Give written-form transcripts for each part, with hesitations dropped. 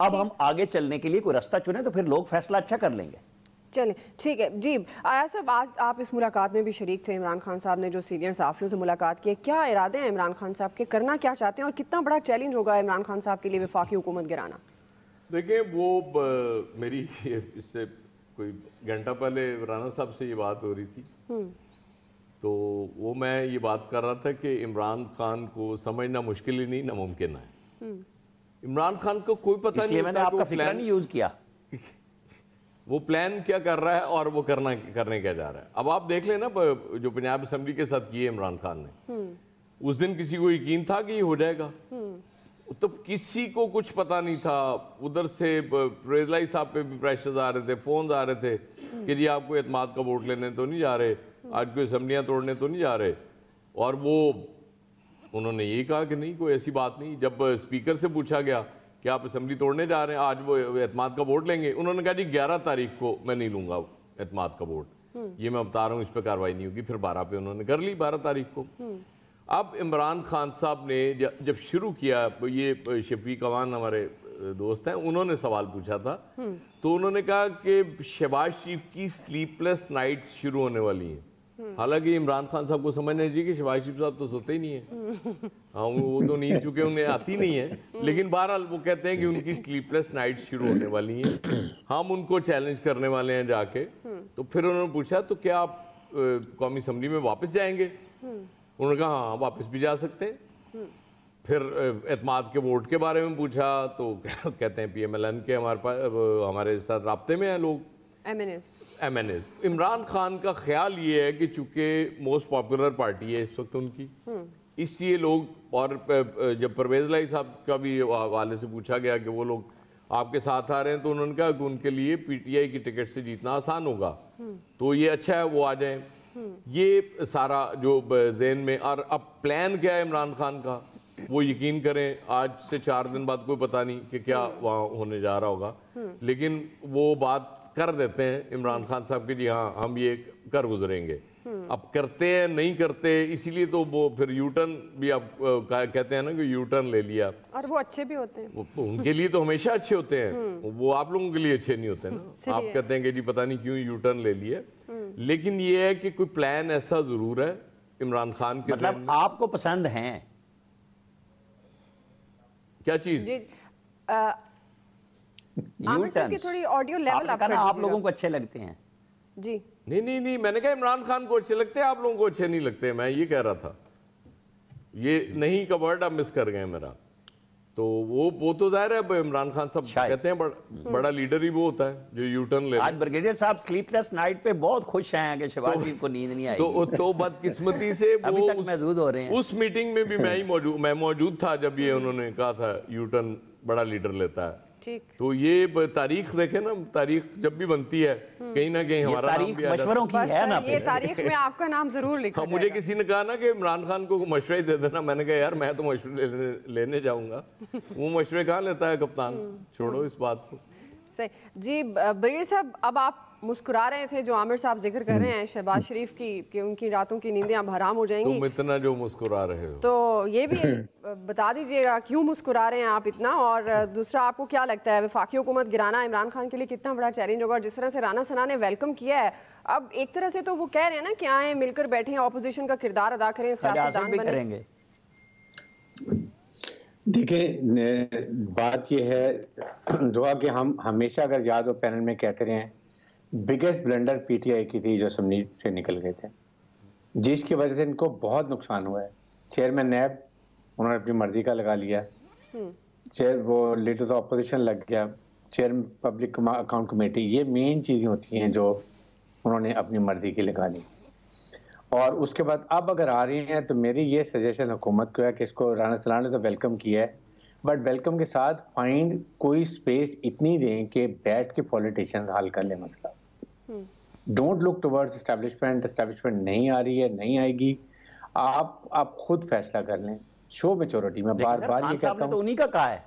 اب ہم آگے چلنے کے لیے کوئی راستہ چنے تو پھر لوگ فیصلہ اچھا کر لیں گے. چلیں ٹھیک ہے جی. آیا صاحب آج آپ اس ملاقات میں بھی شریک تھے. عمران خان صاحب نے جو سینئر صحافیوں سے ملاقات کی, کیا ارادے ہیں عمران خان صاحب کے, کرنا کیا چاہتے ہیں, اور کتنا بڑا چیلنج ہوگا عمران خان صاحب کے لیے وفاقی حکومت گرانا؟ دیکھیں وہ میری اس سے کوئی گھنٹہ پہلے رانا صاحب سے یہ بات ہو رہی تھی, تو وہ میں یہ بات کر رہا تھا کہ عمران خان کو سمجھنا مشکل ہی نہیں ناممکن ہے. عمران خان کو کوئی پتہ نہیں میں نے آپ کا فکر نہیں یوز کیا, وہ پلان کیا کر رہا ہے اور وہ کرنے کیا جا رہا ہے. اب آپ دیکھ لیں نا جو پنجاب اسمبلی کے ساتھ کیے عمران خان نے, اس دن کسی کو یقین تھا کہ یہ ہو جائے گا؟ تو کسی کو کچھ پتا نہیں تھا. ادھر سے پرویز الہی صاحب پہ بھی پریشرز آ رہے تھے, فونز آ رہے تھے کہ جی آپ کو اعتماد کا ووٹ لینے تو نہیں جا رہے, آج کوئی اسمبلیاں توڑنے تو نہیں جا رہے. اور وہ انہوں نے یہی کہا کہ نہیں کوئی ایسی بات نہیں. جب اسپیکر سے پوچھا گیا کہ آپ اسمبلی توڑنے جا رہے ہیں, آج وہ اعتماد کا ووٹ لیں گے, انہوں نے کہا جی 11 تاریخ کو میں نہیں لوں گا اعتماد کا ووٹ, یہ میں بتا رہا ہوں اس پہ کارروائی نہیں ہوگی. پھر 12 پہ انہوں نے کر لی, 12 تاریخ کو. اب عمران خان صاحب نے جب شروع کیا, یہ شفیق امان ہمارے دوست ہیں, انہوں نے سوال پوچھا تھا, تو انہوں نے کہا کہ شہباز شریف کی سلیپ لیس نائٹس شروع ہونے والی ہیں. حالانکہ عمران خان صاحب کو سمجھنا چاہیے کہ شہباز شریف صاحب تو سوتے ہی نہیں ہیں, ہاں وہ تو نیند چونکہ انہیں آتی نہیں ہے, لیکن بہرحال وہ کہتے ہیں کہ ان کی سلیپ لیس نائٹس شروع ہونے والی ہیں, ہم ان کو چیلنج کرنے والے ہیں جا کے. تو پھر انہوں نے پوچھا تو کیا آپ قومی اسمبلی میں واپس جائیں گے؟ انہوں نے کہا ہاں واپس بھی جا سکتے ہیں. پھر اعتماد کے ووٹ کے بارے میں پوچھا تو کہتے ہیں پی ایم ایل این کے ہمارے ساتھ رابطے میں ہیں لوگ, MNAs. Imran Khan کا خیال یہ ہے کہ چونکہ موسٹ پاپولر پارٹی ہے اس وقت ان کی, اس لیے لوگ, اور جب پرویز الہی صاحب کا بھی حوالے سے پوچھا گیا کہ وہ لوگ آپ کے ساتھ آ رہے ہیں, تو انہوں نے کہا کہ ان کے لیے پی ٹی آئی کی ٹکٹ سے جیتنا آسان ہوگا, تو یہ اچھا ہے وہ آ جائیں. یہ سارا جو ذہن میں, اور اب پلان کیا ہے عمران خان کا وہ یقین کریں آج سے 4 دن بعد کوئی پتہ نہیں کہ کیا وہاں ہونے جا رہا ہوگا, لیکن وہ بات کر دیتے ہیں عمران خان صاحب کہ جی ہاں ہم یہ کر گزریں گے. اب کرتے ہیں نہیں کرتے, اسی لیے تو وہ پھر یو ٹرن بھی آپ کہتے ہیں نا کہ یو ٹرن لے لیا, اور وہ اچھے بھی ہوتے ہیں, ان کے لیے تو ہمیشہ اچھے ہوتے ہیں, وہ آپ لوگوں کے لیے اچھے نہیں ہوتے نا. آپ کہتے ہیں کہ جی پتہ نہیں کیوں یو ٹرن لے لیا, لیکن یہ ہے کہ کوئی پلان ایسا ضرور ہے عمران خان کے. مطلب آپ کو پسند ہیں کیا چیز؟ عامر صاحب کی تھوڑی آڈیو لیول آپ لوگوں کو اچھے لگتے ہیں. جی نہیں میں نے کہا عمران خان کو اچھے لگتے ہیں, آپ لوگوں کو اچھے نہیں لگتے, میں یہ کہہ رہا تھا. یہ نہیں کا ورڈ آپ مس کر گئے میرا. تو وہ تو ظاہر ہے عمران خان صاحب کہتے ہیں بڑا لیڈر ہی وہ ہوتا ہے جو یو ٹرن لے. آج بریگیڈیئر صاحب سلیپ لیس نائٹ پہ بہت خوش ہیں کہ شہباز شریف کو نیند نہیں آئی, تو بدقسمتی سے ابھی تک محدود ہو رہے ہیں. اس میٹنگ میں بھی میں موجود تھا جب یہ انہوں نے کہا تھا یو ٹرن بڑا لیڈر لیتا ہے. تو یہ تاریخ دیکھیں نا, تاریخ جب بھی بنتی ہے کہیں نہ کہیں ہمارا نام بھی مشوروں کی ہے نا, یہ تاریخ میں آپ کا نام ضرور لکھا جائے گا. مجھے کسی نے کہا نا کہ عمران خان کو مشورے دے دینا, میں نے کہا یار میں تو مشورے لینے جاؤں گا, وہ مشورے کہاں لیتا ہے کپتان, چھوڑو اس بات کو. صحیح جی. بریر صاحب اب آپ مسکرا رہے تھے جو عامر صاحب ذکر کر رہے ہیں شہباز شریف کی کہ ان کی راتوں کی نیندیں اب حرام ہو جائیں گی, تم اتنا جو مسکرا رہے ہو, تو یہ بھی بتا دیجئے گا کیوں مسکرا رہے ہیں آپ اتنا, اور دوسرا آپ کو کیا لگتا ہے وفاقی حکومت گرانا عمران خان کے لیے کتنا بڑا چیلنج ہوگا؟ اور جس طرح سے رانا ثنا نے ویلکم کیا ہے, اب ایک طرح سے تو وہ کہہ رہے ہیں نا کہ آئیں مل کر بیٹھیں, اپوزیشن کا کردار ادا کریں, سیاستدان کریں گے. دیکھیں بات یہ ہے دعا کہ ہم ہمیشہ اگر یاد ہو پینل میں کہتے رہے ہیں biggest blunder P T I کی تھی جو اسمبلی سے نکل گئے تھے, جس کی وجہ سے ان کو بہت نقصان ہوا ہے. چیئرمین نیب انہوں نے اپنی مرضی کا لگا لیا, وہ لیڈر آف اپوزیشن لگ گیا, چیئرمین پبلک اکاؤنٹ کمیٹی, یہ مین چیزیں ہوتی ہیں جو انہوں نے اپنی مرضی کی لگا لی. اور اس کے بعد اب اگر آ رہی ہیں تو میری یہ سجیشن حکومت کو ہے کہ اس کو رانا ثنا نے تو ویلکم کیا ہے, بٹ ویلکم کے ساتھ فائنڈ کوئی سپیس اتنی دیں کہ بیٹھ کے پولیٹیشین حل کر لیں مسئلہ. ڈونٹ لک ٹورڈز اسٹیبلشمنٹ نہیں آ رہی ہے, نہیں آئے گی, آپ خود فیصلہ کر لیں. شو میچورٹی میں بار بار یہ کہتا ہوں, انہی کا کہا ہے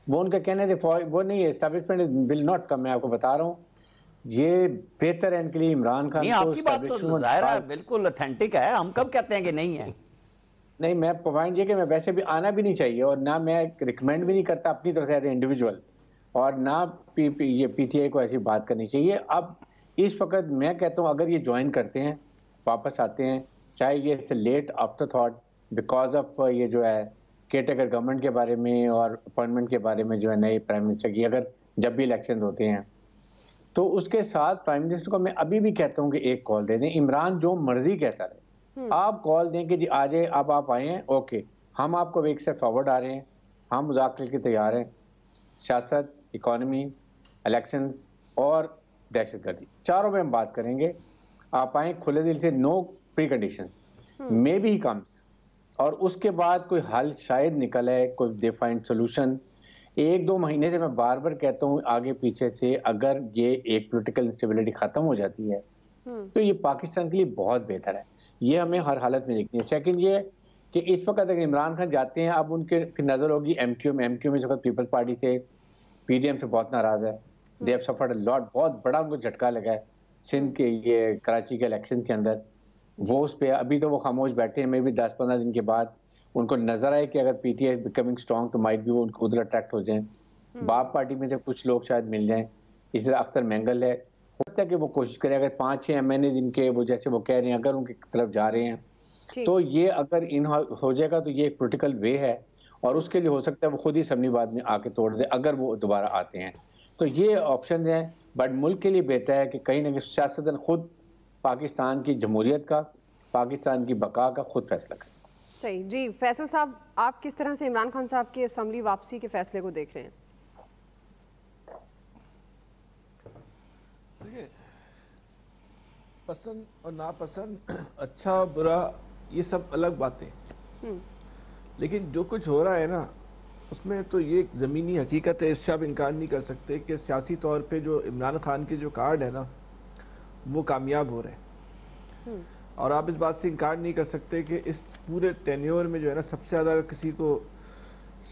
وہ ان کا کہنے تھے وہ نہیں ہے, اسٹیبلشمنٹ ول ناٹ کم. میں آپ کو بتا رہا ہوں یہ بہتر ہے ان کے لیے عمران خان کو. آپ کی بات تو ظاہر ہے بالکل اتھینٹک ہے, ہم کب کہتے ہیں کہ نہیں ہے. نہیں میں پوائنٹ یہ کہ میں ویسے بھی آنا بھی نہیں چاہیے اور نہ میں ریکمینڈ بھی نہیں کرتا اپنی طرف سے ایز اے انڈیویجول اور نہ یہ پی ٹی آئی کو ایسی بات کرنی چاہیے. اب اس وقت میں کہتا ہوں اگر یہ جوائن کرتے ہیں واپس آتے ہیں چاہے یہ late after that because of یہ جو ہے کیئر ٹیکر گورنمنٹ کے بارے میں اور اپوائنٹمنٹ کے بارے میں جو ہے نئے پرائم منسٹر کی اگر جب بھی الیکشن ہوتے ہیں تو اس کے ساتھ پرائم منسٹر کو میں ابھی بھی کہتا ہوں کہ ایک کال دے دیں. عمران جو مرضی کہتا رہے آپ کال دیں کہ جی آ جائے اب آپ آئے ہیں اوکے ہم آپ کو ایک اسٹیپ فارورڈ آ رہے ہیں ہم مذاکرے کے تیار ہیں. سیاست اکانومی الیکشنز اور دہشت گردی چاروں میں ہم بات کریں گے. آپ آئیں کھلے دل سے نو pre condition may be he کمس اور اس کے بعد کوئی حل شاید نکل ہے کوئی دے فائنڈ سولوشن. 1-2 مہینے سے میں بار بار کہتا ہوں آگے پیچھے سے اگر یہ ایک پولیٹیکل انسٹیبلٹی ختم ہو جاتی ہے تو یہ پاکستان کے لیے بہت بہتر ہے. یہ ہمیں ہر حالت میں دیکھنی ہے. سیکنڈ یہ کہ اس وقت اگر عمران خان جاتے ہیں اب ان کے نظر ہوگی ایم کیو میں اس وقت پیپلز پارٹی سے پی ڈی ایم سے بہت ناراض ہے. دے ہیو سفرڈ اے لاٹ بہت بڑا ان کو جھٹکا لگا ہے سندھ کے یہ کراچی کے الیکشن کے اندر. وہ اس پہ ابھی تو وہ خاموش بیٹھے ہیں. میں بھی 10-15 دن کے بعد ان کو نظر آئے کہ اگر P T I becoming strong تو مائٹ بھی وہ ان کو ادھر اٹریکٹ ہو جائیں. باپ پارٹی میں سے کچھ لوگ شاید مل جائیں. اسی طرح اختر مینگل ہے ہوتا ہے کہ وہ کوشش کریں اگر 5-6 ایم این اے جن کے وہ جیسے وہ کہہ رہے ہیں اگر ان کی طرف جا رہے ہیں تو یہ اگر ان ہو جائے گا تو یہ ایک پولیٹیکل وے ہے اور اس کے لیے ہو سکتا ہے وہ خود ہی اسمبلی بعد میں آ کے توڑ دے اگر وہ دوبارہ آتے ہیں. تو یہ آپشنز ہیں بٹ ملک کے لیے بہتر ہے کہ کہیں نہ کہیں سیاستدان خود پاکستان کی جمہوریت کا پاکستان کی بقا کا خود فیصلہ کریں. صحیح. جی فیصل صاحب آپ کس طرح سے عمران خان صاحب کی اسمبلی واپسی کے فیصلے کو دیکھ رہے ہیں؟ پسند اور ناپسند اچھا برا یہ سب الگ باتیں لیکن جو کچھ ہو رہا ہے نا اس میں تو یہ ایک زمینی حقیقت ہے. اس سے آپ انکار نہیں کر سکتے کہ سیاسی طور پہ جو عمران خان کے جو کارڈ ہے نا وہ کامیاب ہو رہے ہیں اور آپ اس بات سے انکار نہیں کر سکتے کہ اس پورے ٹینیور میں جو ہے نا سب سے زیادہ کسی کو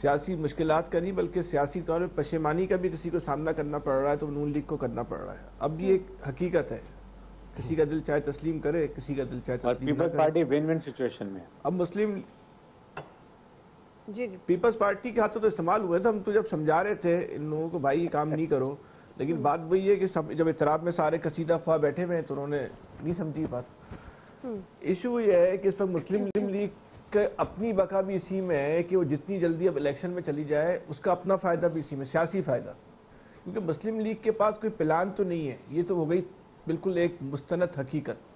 سیاسی مشکلات کا نہیں بلکہ سیاسی طور پہ پشیمانی کا بھی کسی کو سامنا کرنا پڑ رہا ہے تو نون لیگ کو کرنا پڑ رہا ہے. اب یہ ایک حقیقت ہے. کسی کا دل چاہے تسلیم کرے کسی کا دل چاہے تسلیم نہ کرے. Peoples Party win win situation میں اب مسلم جی پیپلز پارٹی کے ہاتھوں تو استعمال ہوئے تھے. ہم تو جب سمجھا رہے تھے ان لوگوں کو بھائی یہ کام نہیں کرو لیکن بات وہی ہے کہ جب اضطراب میں سارے کشیدہ خواہ بیٹھے ہوئے ہیں تو انہوں نے نہیں سمجھی بات. ایشو یہ ہے کہ اس وقت مسلم لیگ کا اپنی بقا بھی اسی میں ہے کہ وہ جتنی جلدی اب الیکشن میں چلی جائے اس کا اپنا فائدہ بھی اسی میں سیاسی فائدہ کیونکہ مسلم لیگ کے پاس کوئی پلان تو نہیں ہے. یہ تو ہو گئی بالکل ایک مستند حقیقت.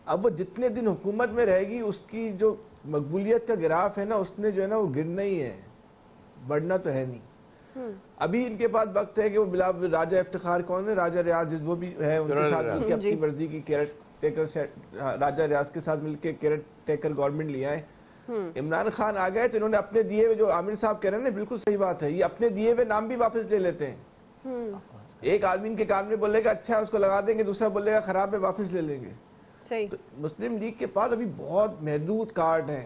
اب وہ جتنے دن حکومت میں رہے گی اس کی جو مقبولیت کا گراف ہے نا اس نے جو ہے نا وہ گرنا ہی ہے بڑھنا تو ہے نہیں. ابھی ان کے پاس وقت ہے کہ وہ بلا راجہ افتخار کون ہے راجہ ریاض وہ بھی ہے ان کے ساتھ مل کے اپنی مرضی کی کیئر ٹیکر راجہ ریاض کے ساتھ مل کے کیئر ٹیکر گورنمنٹ لیا ہے. عمران خان آ گئے تو انہوں نے اپنے دیے ہوئے جو عامر صاحب کہہ رہے ہیں نا بالکل صحیح بات ہے. یہ اپنے دیے ہوئے نام بھی واپس لے لیتے ہیں. ایک آدمی ان کے کام میں بولے گا اچھا اس کو لگا دیں گے دوسرا بولے گا خراب ہے واپس لے لیں گے. صحیح. مسلم لیگ کے پاس ابھی بہت محدود کارڈ ہیں.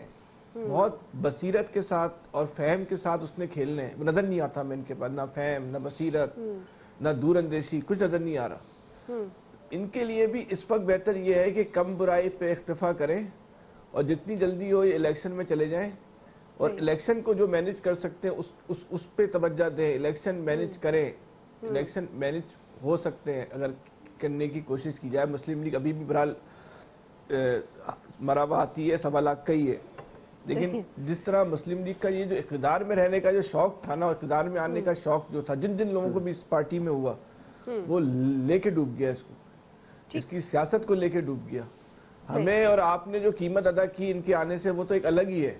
بہت بصیرت کے ساتھ اور فہم کے ساتھ اس نے کھیلنے ہیں. نظر نہیں آتا میں ان کے پاس نہ فہم نہ بصیرت نہ دور اندیشی کچھ نظر نہیں آ رہا. ان کے لیے بھی اس وقت بہتر یہ ہے کہ کم برائی پہ اکتفا کریں اور جتنی جلدی ہو یہ الیکشن میں چلے جائیں اور الیکشن کو جو مینج کر سکتے ہیں اس پہ توجہ دیں. الیکشن مینج کریں. الیکشن مینج ہو سکتے ہیں اگر کرنے کی کوشش کی جائے. مسلم لیگ ابھی بھی بہرحال مراوا آتی ہے 1.25 لاکھ کا ہی ہے لیکن جس طرح مسلم لیگ کا یہ جو اقتدار میں رہنے کا جو شوق تھا نا اقتدار میں آنے کا شوق جو تھا جن لوگوں کو بھی اس پارٹی میں ہوا وہ لے کے ڈوب گیا. اس کو اس کی سیاست کو لے کے ڈوب گیا. ہمیں اور آپ نے جو قیمت ادا کی ان کے آنے سے وہ تو ایک الگ ہی ہے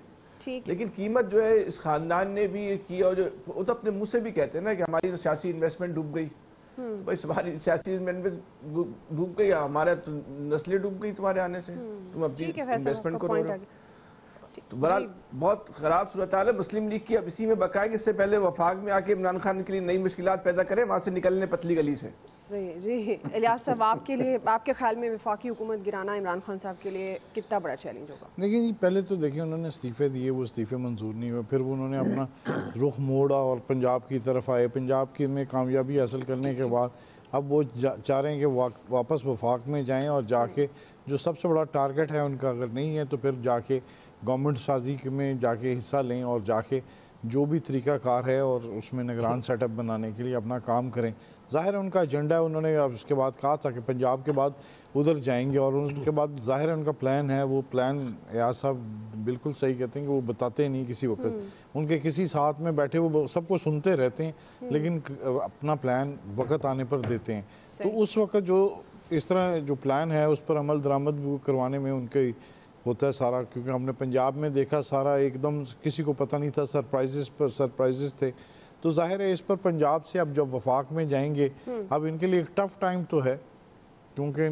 لیکن قیمت جو ہے اس خاندان نے بھی کی اور جو وہ تو اپنے منہ سے بھی کہتے ہیں نا کہ ہماری سیاسی انویسٹمنٹ ڈوب گئی. بھائی ہماری سیاسی انویسٹمنٹ ڈوب گئی ہمارا نسلیں ڈوب گئی تمہارے آنے سے تم اپنی انویسٹمنٹ کو رو رہے ہو. تو بہرحال بہت خراب صورتحال ہے مسلم لیگ کی. اب اسی میں بقائے گی اس سے پہلے وفاق میں آ کے عمران خان کے لیے نئی مشکلات پیدا کریں وہاں سے نکلنے پتلی گلی سے. جی الیاس صاحب آپ کے لیے آپ کے خیال میں وفاقی حکومت گرانا عمران خان صاحب کے لیے کتنا بڑا چیلنج ہوگا؟ دیکھیں پہلے تو دیکھیں انہوں نے استعفے دیے وہ استعفے منظور نہیں ہوئے. پھر وہ انہوں نے اپنا رخ موڑا اور پنجاب کی طرف آئے. پنجاب کی میں کامیابی حاصل کرنے کے بعد اب وہ چاہ رہے ہیں کہ واپس وفاق میں جائیں اور جا کے جو سب سے بڑا ٹارگٹ ہے ان کا اگر نہیں ہے تو پھر جا کے گورنمنٹ سازی میں جا کے حصہ لیں اور جا کے جو بھی طریقہ کار ہے اور اس میں نگران سیٹ اپ بنانے کے لیے اپنا کام کریں. ظاہر ہے ان کا ایجنڈا ہے, انہوں نے اب اس کے بعد کہا تھا کہ پنجاب کے بعد ادھر جائیں گے, اور اس کے بعد ظاہر ہے ان کا پلان ہے. وہ پلان ایاز صاحب بالکل صحیح کہتے ہیں کہ وہ بتاتے نہیں کسی وقت, ان کے کسی ساتھ میں بیٹھے وہ سب کو سنتے رہتے ہیں لیکن اپنا پلان وقت آنے پر دیتے ہیں. تو اس وقت جو اس طرح جو پلان ہے اس پر عمل درآمد بھی کروانے میں ان کے ہوتا ہے سارا, کیونکہ ہم نے پنجاب میں دیکھا سارا ایک دم کسی کو پتہ نہیں تھا, سرپرائزز پر سرپرائزز تھے. تو ظاہر ہے اس پر پنجاب سے اب جب وفاق میں جائیں گے, اب ان کے لیے ایک ٹف ٹائم تو ہے, کیونکہ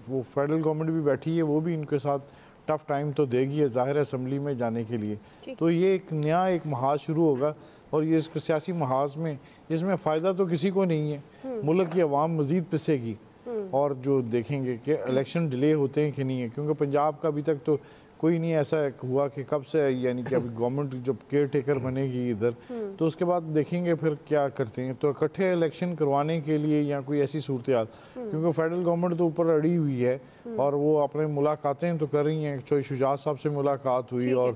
وہ فیڈرل گورنمنٹ بھی بیٹھی ہے, وہ بھی ان کے ساتھ ٹف ٹائم تو دے گی ہے ظاہر ہے اسمبلی میں جانے کے لیے. تو یہ ایک نیا ایک محاذ شروع ہوگا, اور یہ اس کے سیاسی محاذ میں اس میں فائدہ تو کسی کو نہیں ہے. ملک کی عوام مزید پسے گی, اور جو دیکھیں گے کہ الیکشن ڈیلے ہوتے ہیں کہ نہیں ہے, کیونکہ پنجاب کا ابھی تک تو کوئی نہیں ایسا ہوا کہ کب سے, یعنی کہ ابھی گورنمنٹ جب کیئر ٹیکر بنے گی ادھر تو اس کے بعد دیکھیں گے پھر کیا کرتے ہیں. تو اکٹھے الیکشن کروانے کے لیے یا کوئی ایسی صورتحال, کیونکہ فیڈرل گورنمنٹ تو اوپر اڑی ہوئی ہے اور وہ اپنے ملاقاتیں تو کر رہی ہیں. شجاعت صاحب سے ملاقات ہوئی اور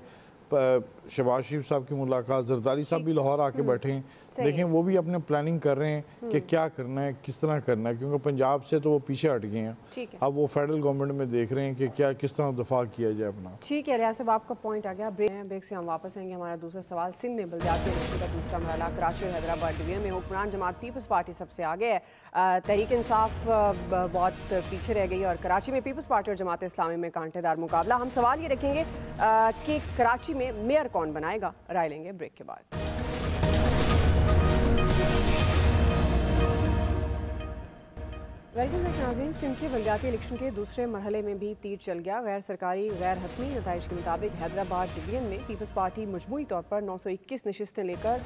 شہباز شریف صاحب کی ملاقات, زرداری صاحب بھی لاہور آ کے بیٹھے ہیں. دیکھیں وہ بھی اپنے پلاننگ کر رہے ہیں کہ کیا کرنا ہے, کس طرح کرنا ہے, کیونکہ پنجاب سے تو وہ پیچھے ہٹ گئے ہیں. اب وہ فیڈرل گورنمنٹ میں دیکھ رہے ہیں کہ کیا کس طرح دفاع کیا جائے اپنا. ٹھیک ہے ریاض صاحب, آپ کا پوائنٹ آ گیا. بریک سے ہم واپس آئیں گے. ہمارا دوسرا سوال, سندھ میں بلدیاتی الیکشن کا دوسرا مرحلہ کراچی اور حیدرآباد ڈویژن میں حکمران جماعت پیپلز پارٹی سب سے آگے ہے. تحریک انصاف بہت پیچھے رہ گئی, اور کراچی میں پیپلز پارٹی اور جماعت اسلامی میں کانٹے دار مقابلہ. ہم سوال یہ رکھیں گے کہ کراچی میں میئر کون بنائے گا, رائے لیں گے بریک کے بعد. ویلکم بیک ناظرین. سندھ کے بلدیاتی الیکشن کے دوسرے مرحلے میں بھی تیر چل گیا. غیر سرکاری غیر حتمی نتائج کے مطابق حیدرآباد ڈویژن میں پیپلز پارٹی مجموعی طور پر 921 نشستیں لے کر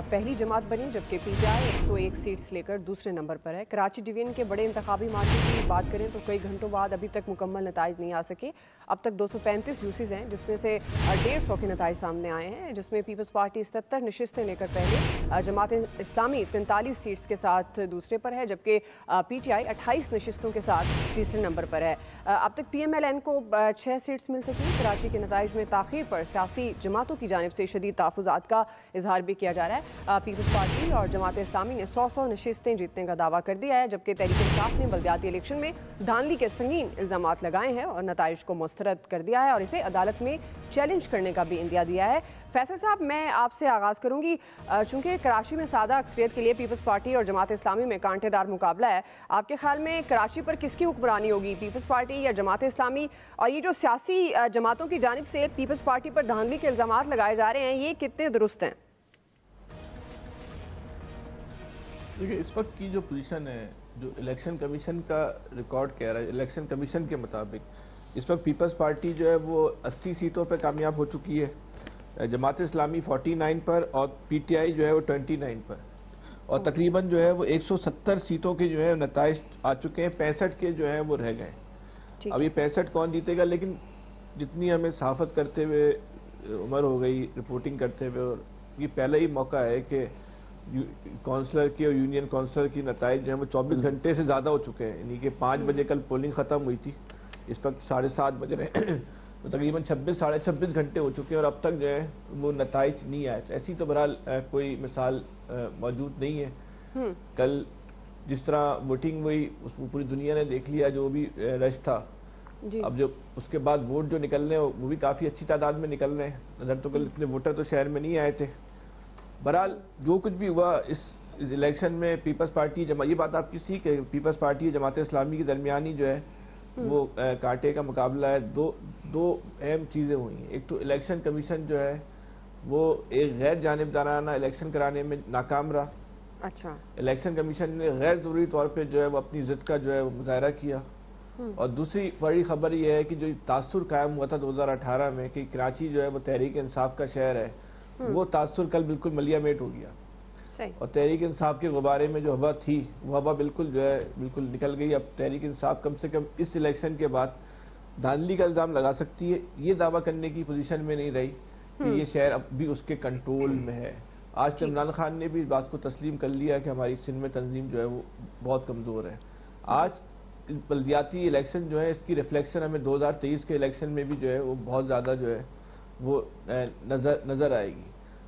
پہلی جماعت بنی, جبکہ پی ٹی آئی 101 سیٹس لے کر دوسرے نمبر پر ہے. کراچی ڈویژن کے بڑے انتخابی مارکے کی بات کریں تو کئی گھنٹوں بعد ابھی تک مکمل نتائج نہیں آ سکے. اب تک 235 یوسیز ہیں, جس میں سے 150 کے نتائج سامنے آئے ہیں, جس میں پیپلز پارٹی 77 نشستیں لے کر پہلے, جماعت اسلامی 43 سیٹس کے ساتھ دوسرے پر ہے, جبکہ پی ٹی آئی 28 نشستوں کے ساتھ تیسرے نمبر پر ہے. اب تک پی ایم ایل این کو 6 سیٹس مل سکی. کراچی کے نتائج میں تاخیر پر سیاسی جماعتوں کی جانب سے شدید تحفظات کا اظہار بھی کیا جا رہا ہے. پیپلز پارٹی اور جماعت اسلامی نے 100 نشستیں جیتنے کا دعویٰ کر دیا ہے, جبکہ تحریک انصاف نے بلدیاتی الیکشن میں دھاندلی کے سنگین الزامات لگائے ہیں اور نتائج کو مسترد کر دیا ہے, اور اسے عدالت میں چیلنج کرنے کا بھی اندیا دیا ہے. فیصل صاحب, میں آپ سے آغاز کروں گی. چونکہ کراچی میں سادہ اکثریت کے لیے پیپلز پارٹی اور جماعت اسلامی میں کانٹے دار مقابلہ ہے, آپ کے خیال میں کراچی پر کس کی حکمرانی ہوگی, پیپلز پارٹی یا جماعت اسلامی؟ اور یہ جو سیاسی جماعتوں کی جانب سے پیپلز پارٹی پر دھاندلی کے الزامات لگائے جا رہے ہیں, یہ کتنے درست ہیں؟ دیکھیں, اس وقت کی جو پوزیشن ہے, جو الیکشن کمیشن کا ریکارڈ کہہ رہا ہے, الیکشن کمیشن کے مطابق اس وقت پیپلز پارٹی جو ہے وہ 80 سیٹوں پہ کامیاب ہو چکی ہے, جماعت اسلامی 49 پر, اور پی ٹی آئی جو ہے وہ 29 پر, اور تقریباً جو ہے وہ 170 سیٹوں کے جو ہے نتائج آ چکے ہیں, 65 کے جو ہے وہ رہ گئے. اب یہ 65 کون جیتے گا, لیکن جتنی ہمیں صحافت کرتے ہوئے عمر ہو گئی, رپورٹنگ کرتے ہوئے, اور یہ پہلا ہی موقع ہے کہ کونسلر کی اور یونین کونسلر کی نتائج جو ہیں وہ 24 گھنٹے سے زیادہ ہو چکے ہیں. یعنی کہ 5 بجے کل پولنگ ختم ہوئی تھی, اس وقت 7:30 بج رہے ہیں, تو تقریباً 26 گھنٹے ہو چکے ہیں, اور اب تک جو ہے وہ نتائج نہیں آئے. ایسی تو بہرحال کوئی مثال موجود نہیں ہے. کل جس طرح ووٹنگ ہوئی اس کو پوری دنیا نے دیکھ لیا, جو بھی رش تھا. اب جو اس کے بعد ووٹ جو نکلنے ہیں وہ بھی کافی اچھی تعداد میں نکل رہے ہیں. نظر تو کل اتنے ووٹر تو شہر میں نہیں آئے تھے. بہرحال جو کچھ بھی ہوا اس الیکشن میں, پیپلز پارٹی یہ بات آپ کی سی کہ پیپلز پارٹی جماعت اسلامی کی درمیانی جو ہے وہ کانٹے کا مقابلہ ہے. دو اہم چیزیں ہوئی ہیں. ایک تو الیکشن کمیشن جو ہے وہ ایک غیر جانبدارانہ الیکشن کرانے میں ناکام رہا. اچھا, الیکشن کمیشن نے غیر ضروری طور پہ جو ہے وہ اپنی ضد کا جو ہے وہ مظاہرہ کیا. اور دوسری بڑی خبر یہ ہے کہ جو تاثر قائم ہوا تھا 2018 میں کہ کراچی جو ہے وہ تحریک انصاف کا شہر ہے, وہ تاثر کل بالکل ملیا میٹ ہو گیا. اور تحریک انصاف کے غبارے میں جو ہوا تھی وہ ہوا بالکل جو ہے بالکل نکل گئی. اب تحریک انصاف کم سے کم اس الیکشن کے بعد دھاندلی کا الزام لگا سکتی ہے. یہ دعویٰ کرنے کی پوزیشن میں نہیں رہی کہ یہ شہر اب بھی اس کے کنٹرول میں ہے. آج عمران خان نے بھی اس بات کو تسلیم کر لیا کہ ہماری سندھ میں تنظیم جو ہے وہ بہت کمزور ہے. آج بلدیاتی الیکشن جو ہے اس کی ریفلیکشن ہمیں 2023 کے الیکشن میں بھی جو ہے وہ بہت زیادہ جو ہے وہ نظر آئے گی.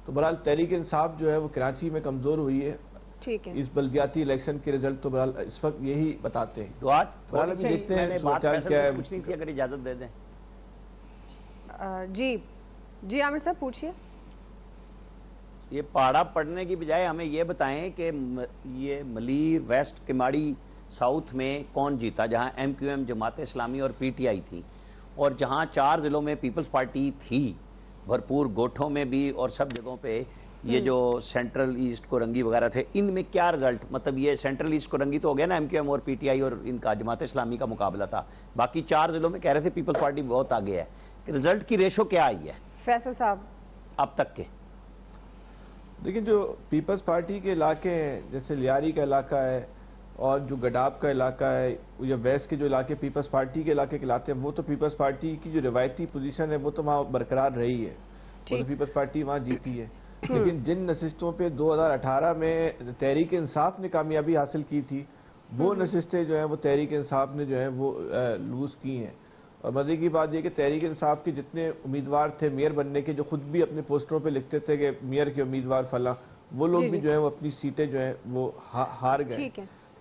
تو بہرحال تحریک انصاف جو ہے وہ کراچی میں کمزور ہوئی ہے. ٹھیک ہے, اس بلدیاتی الیکشن کے رزلٹ تو بہرحال اس وقت یہی بتاتے ہیں. تو آج بہرحال ابھی دیکھتے ہیں صورتحال کیا ہے. پوچھنی تھی, اگر اجازت دے دیں. جی عامر صاحب پوچھیے. یہ پہاڑا پڑھنے کی بجائے ہمیں یہ بتائیں کہ یہ ملیر ویسٹ کماڑی ساؤتھ میں کون جیتا, جہاں M Q M Jamaat Islami اور پی ٹی آئی تھی, اور جہاں 4 ضلعوں میں پیپلز پارٹی تھی بھرپور, گوٹھوں میں بھی اور سب جگہوں پہ, یہ جو سینٹرل ایسٹ کورنگی وغیرہ تھے, ان میں کیا رزلٹ, مطلب یہ سینٹرل ایسٹ کورنگی تو ہو گیا نا, ایم کیو ایم اور پی ٹی آئی اور ان کا جماعت اسلامی کا مقابلہ تھا, باقی 4 ضلعوں میں کہہ رہے تھے پیپلز پارٹی بہت آگے ہے, رزلٹ کی ریشو کیا آئی ہے فیصل صاحب اب تک کے؟ لیکن جو پیپلز پارٹی کے علاقے ہیں, جیسے لیاری کا علاقہ ہے اور جو گڈاب کا علاقہ ہے, یا ویسٹ کے جو علاقے پیپلز پارٹی کے علاقے کہلاتے ہیں, وہ تو پیپلز پارٹی کی جو روایتی پوزیشن ہے وہ تو وہاں برقرار رہی ہے, وہ تو پیپلز پارٹی وہاں جیتی ہے. لیکن جن نشستوں پہ 2018 میں تحریک انصاف نے کامیابی حاصل کی تھی, وہ نشستیں جو ہیں وہ تحریک انصاف نے جو ہیں وہ لوز کی ہیں. اور مزے کی بات یہ کہ تحریک انصاف کے جتنے امیدوار تھے میئر بننے کے, جو خود بھی اپنے پوسٹروں پہ لکھتے تھے کہ میئر کے امیدوار فلاں, وہ لوگ بھی جو ہیں وہ اپنی سیٹیں جو ہیں وہ ہار گئے.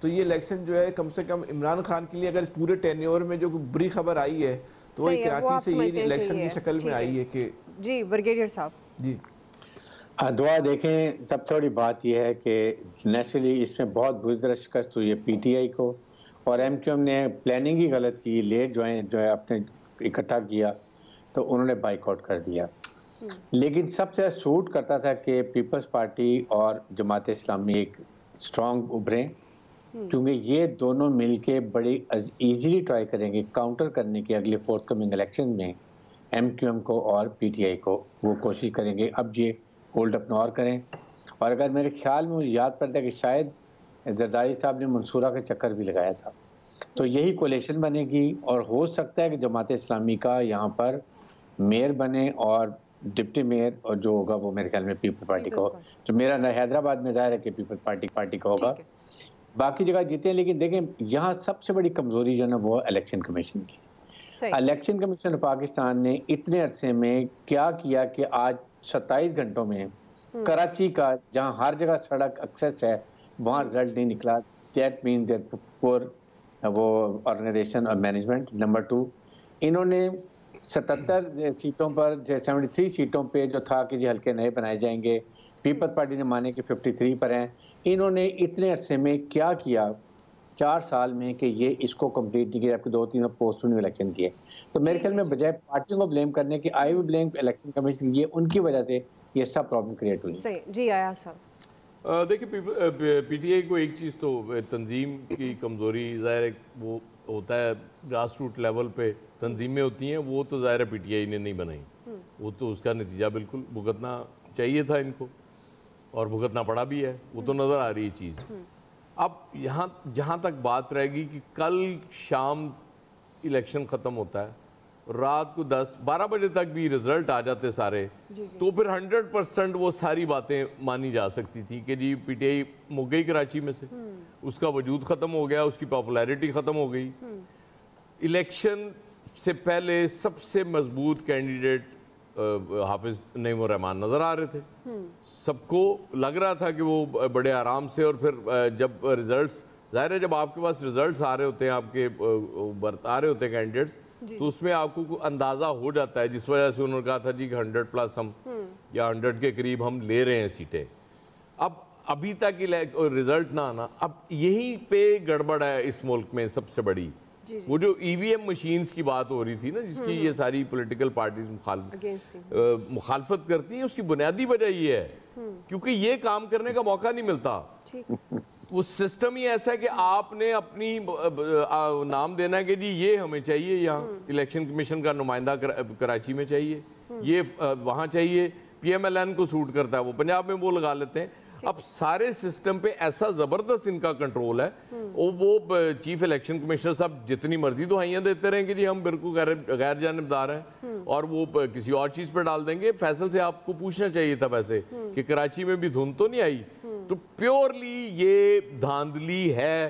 تو یہ الیکشن جو ہے کم سے کم عمران خان کے لیے اگر اس پورے ٹینیور میں جو بری خبر آئی ہے تو وہ کراچی سے یہ الیکشن کی شکل میں آئی ہے کہ. جی بریگیڈیئر صاحب. جی دعا دیکھیں, سب سے بڑی بات یہ ہے کہ نیشنلی اس میں بہت بری شکست ہوئی ہے پی ٹی آئی کو, اور ایم کیو ایم نے پلاننگ ہی غلط کی, لیٹ جو ہے اپنے اکٹھا کیا تو انہوں نے بائیک آؤٹ کر دیا. لیکن سب سے سوٹ کرتا تھا کہ پیپلز پارٹی اور جماعت اسلامی ایک اسٹرانگ ابھریں, کیونکہ یہ دونوں مل کے بڑی ایزیلی ٹرائی کریں گے کاؤنٹر کرنے کی اگلے فورتھ کمنگ الیکشن میں ایم کیو ایم کو اور پی ٹی آئی کو, وہ کوشش کریں گے اب یہ ہولڈ اپ نور کریں. اور اگر میرے خیال میں مجھے یاد پڑتا ہے کہ شاید زرداری صاحب نے منصورہ کا چکر بھی لگایا تھا, تو یہی کولیشن بنے گی, اور ہو سکتا ہے کہ جماعت اسلامی کا یہاں پر میئر بنے اور ڈپٹی میئر اور جو ہوگا وہ میرے خیال میں پیپل پارٹی کا ہوگا, جو میرا حیدرآباد میں ظاہر ہے کہ پیپل پارٹی کا ہوگا, باقی جگہ جیتے ہیں. لیکن دیکھیں یہاں سب سے بڑی کمزوری جو ہے نا وہ الیکشن کمیشن کی. الیکشن کمیشن پاکستان نے اتنے عرصے میں کیا کیا کہ آج 27 گھنٹوں میں کراچی کا, جہاں ہر جگہ سڑک ایکسس ہے, وہاں رزلٹ نہیں نکلا. دیٹ مین دیٹ پور وہ آرگنائزیشن اور مینجمنٹ. نمبر 2, انہوں نے 77 سیٹوں پر 73 سیٹوں پہ جو تھا کہ جی حلقے نئے بنائے جائیں گے, پیپل پارٹی نے مانے کہ 53 پر ہیں. انہوں نے اتنے عرصے میں کیا کیا 4 سال میں کہ یہ اس کو کمپلیٹ نہیں کیا, آپ کے 2-3 پوسٹوں نے الیکشن کیے. تو میرے خیال میں بجائے پارٹیوں کو بلیم کرنے کے آئی وی بلیم الیکشن کمیشن, یہ ان کی وجہ سے یہ سب پرابلم کریٹ ہوئی. صحیح. جی آیا صاحب. دیکھیں پی ٹی آئی کو ایک چیز تو تنظیم کی کمزوری ظاہر ہے وہ ہوتا ہے, گراس روٹ لیول پہ تنظیمیں ہوتی ہیں, وہ تو ظاہر ہے پی ٹی آئی نے نہیں بنائی, وہ تو اس کا نتیجہ بالکل بھگتنا چاہیے تھا ان کو, اور بھگتنا پڑا بھی ہے, وہ تو نظر آ رہی چیز. اب یہاں جہاں تک بات رہے گی کہ کل شام الیکشن ختم ہوتا ہے, رات کو 10-12 بجے تک بھی رزلٹ آ جاتے سارے, تو پھر 100% وہ ساری باتیں مانی جا سکتی تھی کہ جی پی ٹی آئی مک گئی کراچی میں سے, اس کا وجود ختم ہو گیا, اس کی پاپولیرٹی ختم ہو گئی. الیکشن سے پہلے سب سے مضبوط کینڈیڈیٹ حافظ نعیم الرحمان نظر آ رہے تھے, سب کو لگ رہا تھا کہ وہ بڑے آرام سے, اور پھر جب ریزلٹس, ظاہر ہے جب آپ کے پاس ریزلٹس آ رہے ہوتے ہیں, آپ کے آ رہے ہوتے ہیں کینڈیڈیٹس, تو اس میں آپ کو اندازہ ہو جاتا ہے, جس وجہ سے انہوں نے کہا تھا جی کہ 100+ ہم یا 100 کے قریب ہم لے رہے ہیں سیٹیں. اب ابھی تک ریزلٹ نہ آنا, اب یہیں پہ گڑبڑ ہے اس ملک میں سب سے بڑی. وہ جو ای وی ایم مشینز کی بات ہو رہی تھی نا, جس کی یہ ساری پولیٹیکل پارٹیز مخالفت کرتی ہیں, اس کی بنیادی وجہ یہ ہے کیونکہ یہ کام کرنے کا موقع نہیں ملتا. وہ سسٹم ہی ایسا ہے کہ آپ نے اپنی نام دینا ہے کہ جی یہ ہمیں چاہیے, یہاں الیکشن کمیشن کا نمائندہ کراچی میں چاہیے, یہ وہاں چاہیے, پی ایم ایل این کو سوٹ کرتا ہے, وہ پنجاب میں وہ لگا لیتے ہیں. اب سارے سسٹم پہ ایسا زبردست ان کا کنٹرول ہے, وہ چیف الیکشن کمیشنر صاحب جتنی مرضی دہائیاں دیتے رہیں کہ جی ہم بالکل غیر جانبدار ہیں, اور وہ کسی اور چیز پہ ڈال دیں گے. فیصل سے آپ کو پوچھنا چاہیے تھا ویسے کہ کراچی میں بھی دھند تو نہیں آئی, تو پیورلی یہ دھاندلی ہے